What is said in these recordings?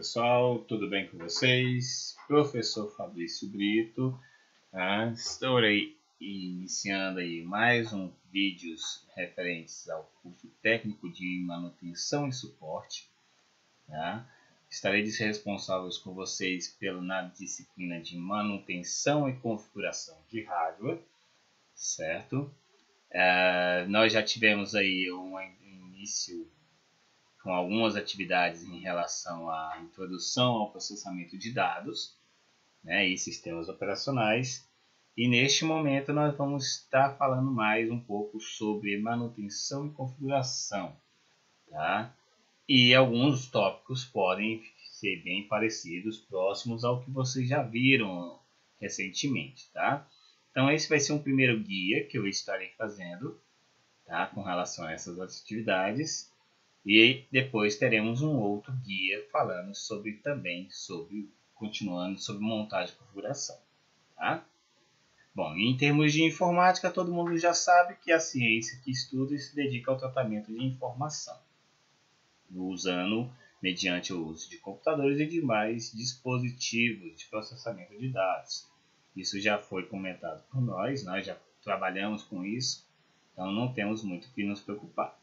pessoal, tudo bem com vocês? Professor Fabrício Brito, estou aí iniciando aí mais um vídeos referentes ao curso técnico de manutenção e suporte. Estarei responsável com vocês na disciplina de manutenção e configuração de hardware, certo? Nós já tivemos aí um início com algumas atividades em relação à introdução ao processamento de dados, e sistemas operacionais. E neste momento nós vamos estar falando mais um pouco sobre manutenção e configuração, tá? E alguns tópicos podem ser bem parecidos, próximos ao que vocês já viram recentemente, tá? Então esse vai ser um primeiro guia que eu estarei fazendo, tá? Com relação a essas atividades. E depois teremos um outro guia falando continuando sobre montagem e configuração, tá? Bom, em termos de informática, todo mundo já sabe que a ciência que estuda se dedica ao tratamento de informação, mediante o uso de computadores e demais dispositivos de processamento de dados. Isso já foi comentado por nós já trabalhamos com isso, então não temos muito o que nos preocupar.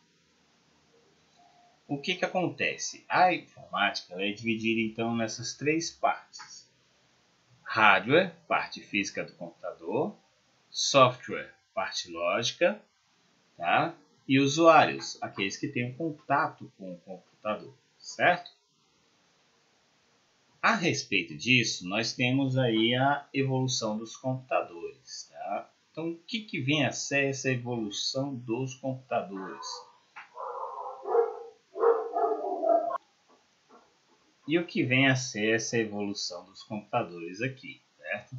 O que acontece? A informática é dividida então nessas três partes: hardware, parte física do computador; software, parte lógica, tá? E usuários, aqueles que têm contato com o computador, certo? A respeito disso, nós temos aí a evolução dos computadores, tá? Então, o que vem a ser essa evolução dos computadores? E o que vem a ser essa evolução dos computadores aqui, certo?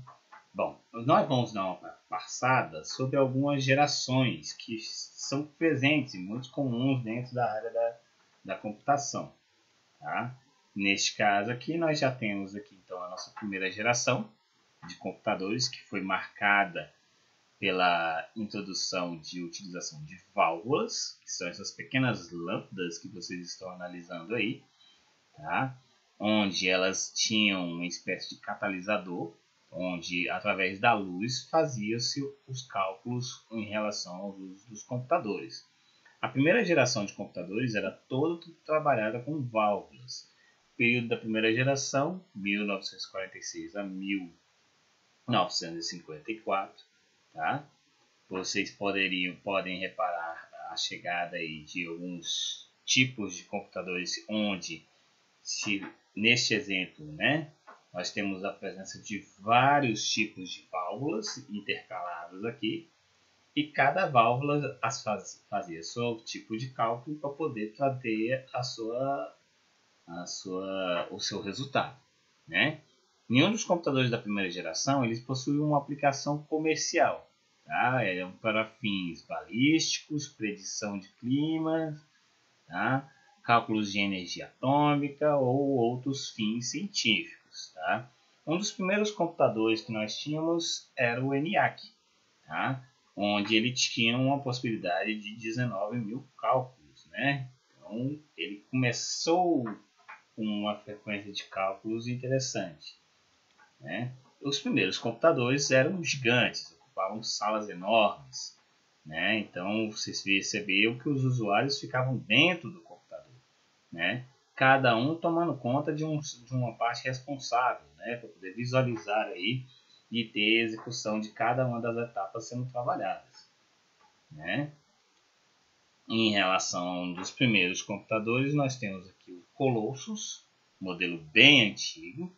Bom, nós vamos dar uma passada sobre algumas gerações que são presentes e muito comuns dentro da área da computação, tá? Neste caso aqui, nós já temos aqui então a nossa primeira geração de computadores, que foi marcada pela introdução de utilização de válvulas, que são essas pequenas lâmpadas que vocês estão analisando aí, tá? Onde elas tinham uma espécie de catalisador, onde através da luz fazia-se os cálculos em relação ao uso dos computadores. A primeira geração de computadores era toda trabalhada com válvulas. O período da primeira geração, 1946 a 1954, tá? Vocês podem reparar a chegada aí de alguns tipos de computadores onde, neste exemplo, nós temos a presença de vários tipos de válvulas intercaladas aqui, e cada válvula fazia seu tipo de cálculo para poder trazer o seu resultado, Nenhum dos computadores da primeira geração eles possuíam uma aplicação comercial, tá? Eram para fins balísticos, predição de clima, tá? Cálculos de energia atômica ou outros fins científicos, tá? Um dos primeiros computadores que nós tínhamos era o ENIAC, tá? Onde ele tinha uma possibilidade de 19.000 cálculos, Então, ele começou com uma frequência de cálculos interessante, Os primeiros computadores eram gigantes, ocupavam salas enormes, Então, vocês perceberam que os usuários ficavam dentro do computador, cada um tomando conta de uma parte responsável, para poder visualizar aí e ter a execução de cada uma das etapas sendo trabalhadas, Em relação a um dos primeiros computadores, nós temos aqui o Colossus, modelo bem antigo,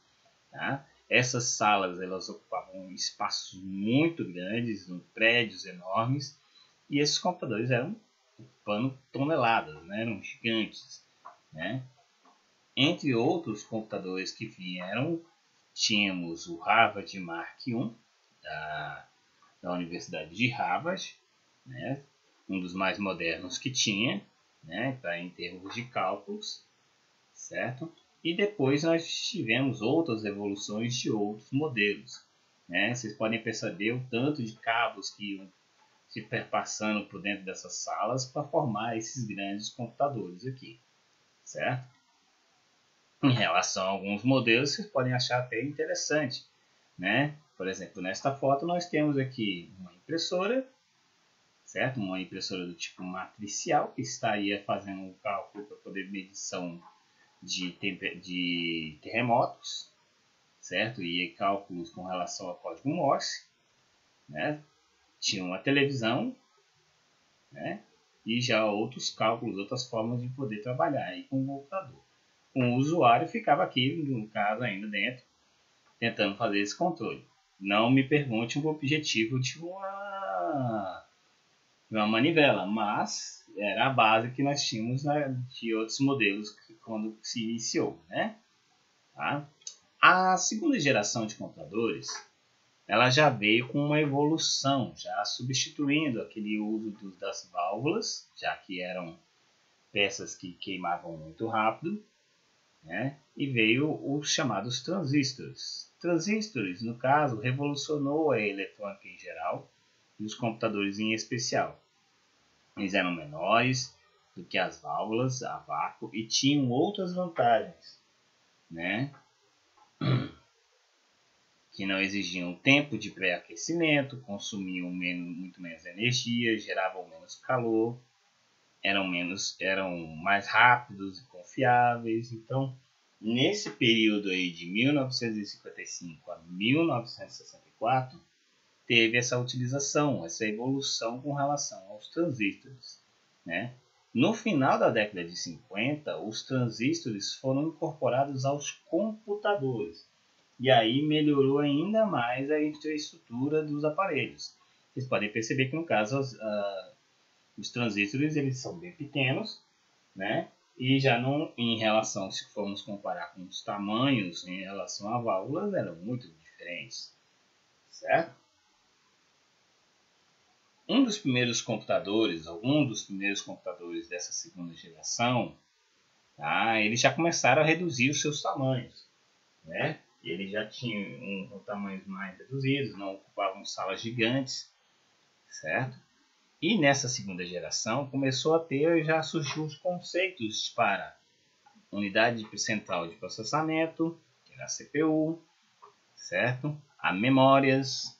tá? Essas salas elas ocupavam espaços muito grandes, prédios enormes, e esses computadores eram ocupando toneladas, eram gigantes, Entre outros computadores que vieram, tínhamos o Harvard Mark I, da Universidade de Harvard, um dos mais modernos que tinha, em termos de cálculos, certo? E depois nós tivemos outras evoluções de outros modelos, Vocês podem perceber o tanto de cabos que iam se perpassando por dentro dessas salas para formar esses grandes computadores aqui, certo? Em relação a alguns modelos, vocês podem achar até interessante, né? Por exemplo, nesta foto nós temos aqui uma impressora, certo? Uma impressora do tipo matricial, que estaria fazendo um cálculo para poder medição de terremotos, certo? E cálculos com relação ao código Morse, né? Tinha uma televisão, né? E já outros cálculos, outras formas de poder trabalhar aí com o computador. O usuário ficava aqui, no caso, ainda dentro, tentando fazer esse controle. Não me pergunte o objetivo de uma manivela, mas era a base que nós tínhamos de outros modelos quando se iniciou, né? Tá? A segunda geração de computadores, ela já veio com uma evolução, já substituindo aquele uso das válvulas, já que eram peças que queimavam muito rápido, né? E veio os chamados transistores. Transistores, no caso, revolucionou a eletrônica em geral e os computadores em especial. Eles eram menores do que as válvulas a vácuo e tinham outras vantagens, né? Que não exigiam tempo de pré-aquecimento, consumiam muito menos energia, geravam menos calor, eram mais rápidos e confiáveis. Então, nesse período aí de 1955 a 1964, teve essa utilização, essa evolução com relação aos transistores, né? No final da década de 50, os transistores foram incorporados aos computadores. E aí melhorou ainda mais a infraestrutura dos aparelhos. Vocês podem perceber que no caso os transistores eles são bem pequenos, né? E já não, em relação, se formos comparar com os tamanhos em relação a válvulas, eram muito diferentes, certo? Algum dos primeiros computadores dessa segunda geração, tá? Eles já começaram a reduzir os seus tamanhos, né? Eles já tinham tamanhos mais reduzidos, não ocupavam salas gigantes, certo? E nessa segunda geração começou a ter, já surgiu os conceitos para unidade central de processamento, que era a CPU, certo? A memórias,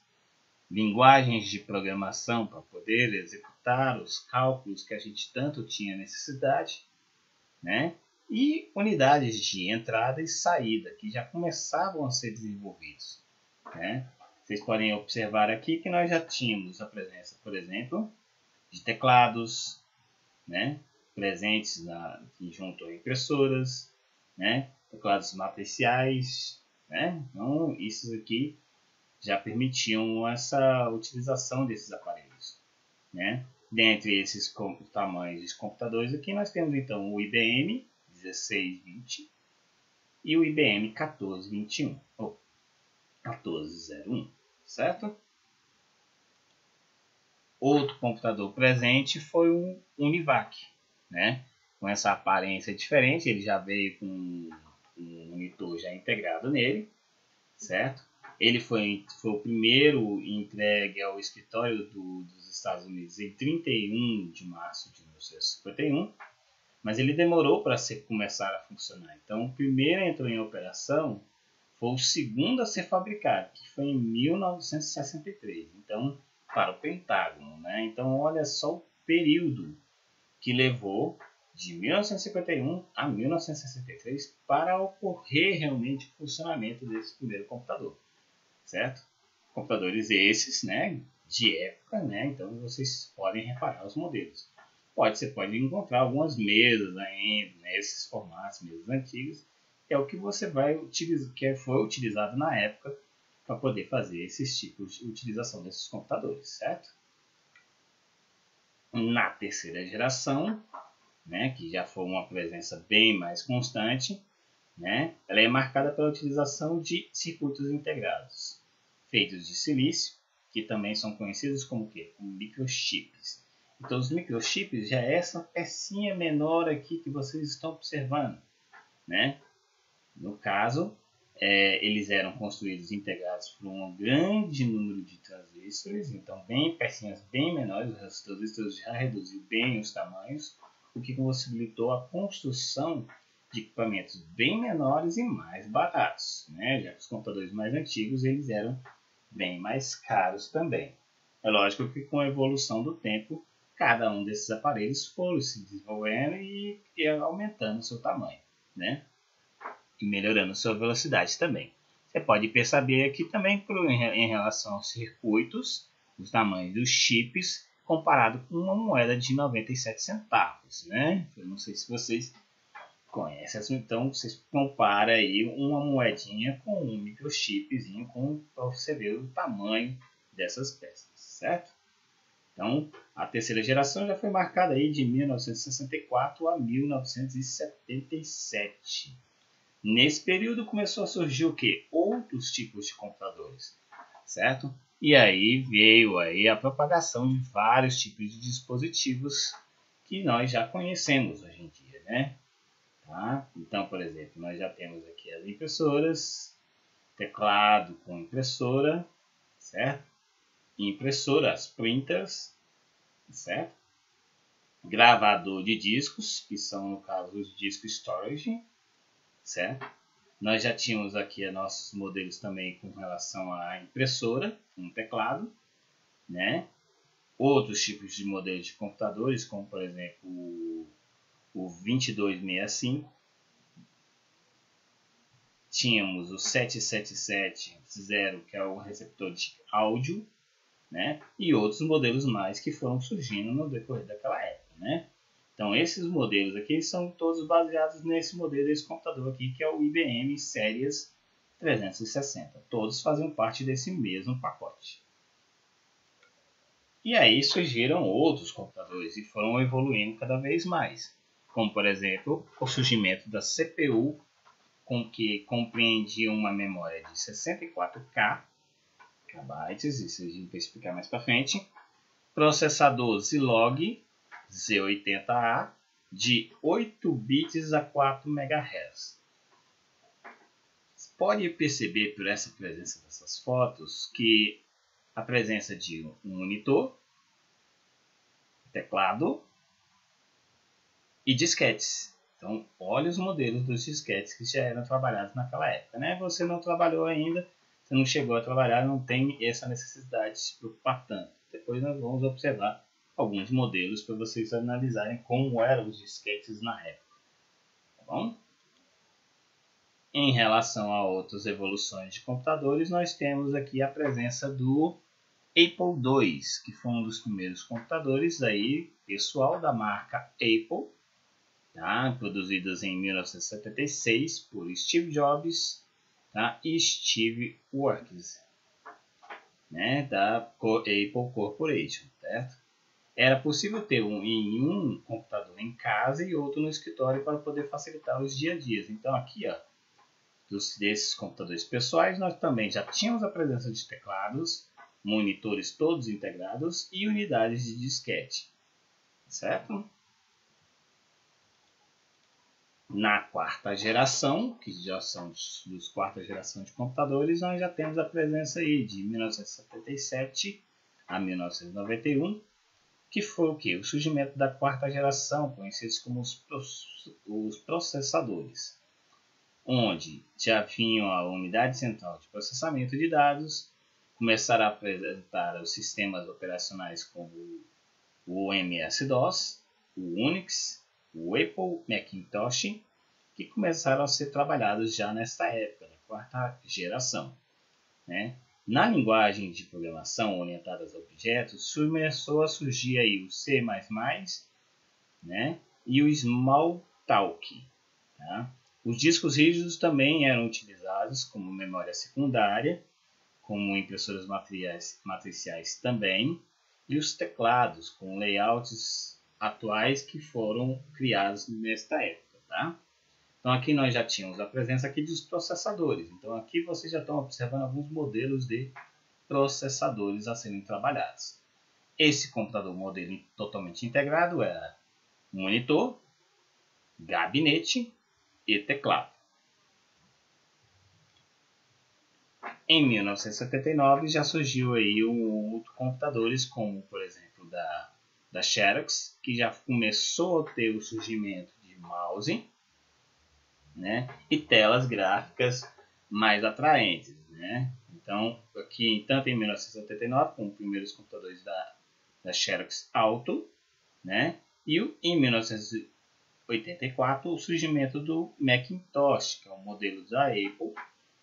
linguagens de programação para poder executar os cálculos que a gente tanto tinha necessidade, né? E unidades de entrada e saída, que já começavam a ser desenvolvidos, né? Vocês podem observar aqui que nós já tínhamos a presença, por exemplo, de teclados, né? Presentes junto a impressoras, né? Teclados matriciais, né? Então, isso aqui já permitiam essa utilização desses aparelhos, né? Dentre esses tamanhos de computadores aqui, nós temos então o IBM 1620 e o IBM 1421 ou 1401, certo? Outro computador presente foi o Univac, né? Com essa aparência diferente, ele já veio com um monitor já integrado nele, certo? Ele foi o primeiro entregue ao escritório dos Estados Unidos em 31 de março de 1951, mas ele demorou para começar a funcionar. Então, o primeiro entrou em operação foi o segundo a ser fabricado, que foi em 1963. Então, para o Pentágono, né? Então, olha só o período que levou de 1951 a 1963 para ocorrer realmente o funcionamento desse primeiro computador, certo? Computadores esses, né, de época, né? Então vocês podem reparar os modelos. Você pode encontrar algumas mesas ainda, né, esses formatos, mesas antigas, que é o que você vai utilizar, que foi utilizado na época para poder fazer esses tipos de utilização desses computadores, certo? Na terceira geração, né, que já foi uma presença bem mais constante, né, ela é marcada pela utilização de circuitos integrados, feitos de silício, que também são conhecidos como quê? Como microchips. Então, os microchips já é essa pecinha menor aqui que vocês estão observando, né? No caso, eles eram construídos integrados por um grande número de transistores, então pecinhas bem menores, os transistores já reduziu bem os tamanhos, o que possibilitou a construção de equipamentos bem menores e mais baratos, né? Já que os computadores mais antigos eles eram bem mais caros também. É lógico que com a evolução do tempo, cada um desses aparelhos foram se desenvolvendo e aumentando seu tamanho, né? E melhorando sua velocidade também. Você pode perceber aqui também em relação aos circuitos, os tamanhos dos chips comparado com uma moeda de 97 centavos, né? Eu não sei se vocês conhecem, então vocês comparam aí uma moedinha com um microchipzinho para você ver o tamanho dessas peças, certo? Então, a terceira geração já foi marcada aí de 1964 a 1977. Nesse período começou a surgir o quê? Outros tipos de computadores, certo? E aí veio aí a propagação de vários tipos de dispositivos que nós já conhecemos hoje em dia, né? Tá? Então, por exemplo, nós já temos aqui as impressoras, teclado com impressora, certo? Impressora, as printers, certo? Gravador de discos, que são no caso os discos storage, certo? Nós já tínhamos aqui nossos modelos também com relação à impressora, um teclado, né? Outros tipos de modelos de computadores, como por exemplo o 2265. Tínhamos o 7770, que é o receptor de áudio, né? E outros modelos mais que foram surgindo no decorrer daquela época, né? Então esses modelos aqui são todos baseados nesse modelo desse computador aqui, que é o IBM Series 360. Todos fazem parte desse mesmo pacote. E aí surgiram outros computadores e foram evoluindo cada vez mais, como por exemplo o surgimento da CPU, que compreendia uma memória de 64K, isso a gente vai explicar mais para frente, processador Zilog Z80A de 8 bits a 4 MHz. Você pode perceber por essa presença dessas fotos que a presença de um monitor, teclado e disquetes. Então, olha os modelos dos disquetes que já eram trabalhados naquela época, né? Você não trabalhou ainda, você não chegou a trabalhar, não tem essa necessidade de se preocupar tanto. Depois nós vamos observar alguns modelos para vocês analisarem como eram os disquetes na época. Tá bom? Em relação a outras evoluções de computadores, nós temos aqui a presença do Apple II, que foi um dos primeiros computadores aí, pessoal da marca Apple, tá? Produzidos em 1976 por Steve Jobs, tá? E Steve Works, né? Da Apple Corporation, certo? Era possível ter um computador em casa e outro no escritório para poder facilitar os dia a dias. Então aqui, ó, desses computadores pessoais, nós também já tínhamos a presença de teclados, monitores todos integrados e unidades de disquete, certo? Na quarta geração, que já são dos quarta geração de computadores, nós já temos a presença aí de 1977 a 1991, que foi o que? O surgimento da quarta geração, conhecidos como os processadores, onde já vinham a unidade central de processamento de dados, começaram a apresentar os sistemas operacionais como o MS-DOS, o Unix, o Apple Macintosh, que começaram a ser trabalhados já nesta época, da quarta geração, né? Na linguagem de programação orientada a objetos, começou a surgir aí o C++, né? E o Smalltalk. Tá? Os discos rígidos também eram utilizados como memória secundária, como impressoras matriciais também, e os teclados com layouts atuais que foram criados nesta época. Tá? Então aqui nós já tínhamos a presença aqui dos processadores. Então aqui vocês já estão observando alguns modelos de processadores a serem trabalhados. Esse computador modelo totalmente integrado era monitor, gabinete e teclado. Em 1979 já surgiu aí outros computadores, como por exemplo da Xerox, que já começou a ter o surgimento de mouse, né? E telas gráficas mais atraentes, né? Então, aqui, tanto em 1979, como os primeiros computadores da Xerox Alto, né? E em 1984, o surgimento do Macintosh, que é um modelo da Apple,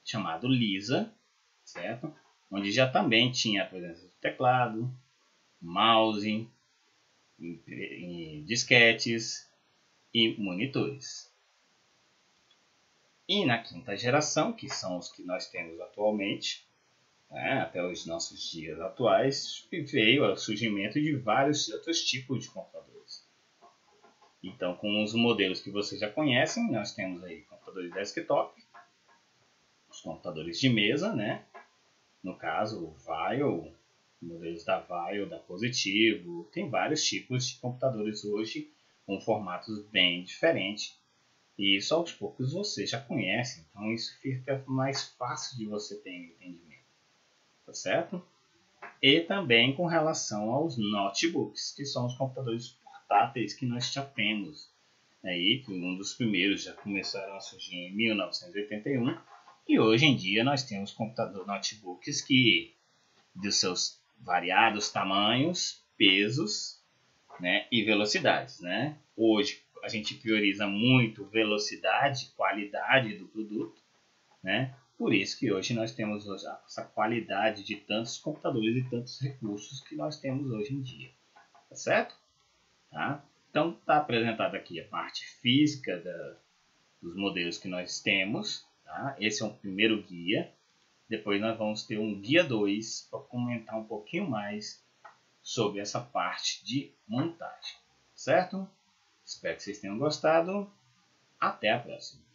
chamado Lisa, certo? Onde já também tinha a presença do teclado, mouse, disquetes e monitores. E na quinta geração, que são os que nós temos atualmente, né, até os nossos dias atuais, veio o surgimento de vários outros tipos de computadores. Então, com os modelos que vocês já conhecem, nós temos aí computadores desktop, os computadores de mesa, né? No caso, o VAIO, modelos da VAIO, da Positivo, tem vários tipos de computadores hoje com formatos bem diferentes. E isso aos poucos você já conhece, então isso fica mais fácil de você ter entendimento, tá certo? E também com relação aos notebooks, que são os computadores portáteis que nós já temos. Aí, que um dos primeiros já começaram a surgir em 1981, e hoje em dia nós temos notebooks que, de seus variados tamanhos, pesos, né, e velocidades, né? Hoje a gente prioriza muito velocidade, qualidade do produto, né? Por isso que hoje nós temos essa qualidade de tantos computadores e tantos recursos que nós temos hoje em dia, tá certo? Tá? Então está apresentada aqui a parte física dos modelos que nós temos, tá? Esse é o primeiro guia. Depois nós vamos ter um guia 2 para comentar um pouquinho mais sobre essa parte de montagem, certo? Espero que vocês tenham gostado. Até a próxima!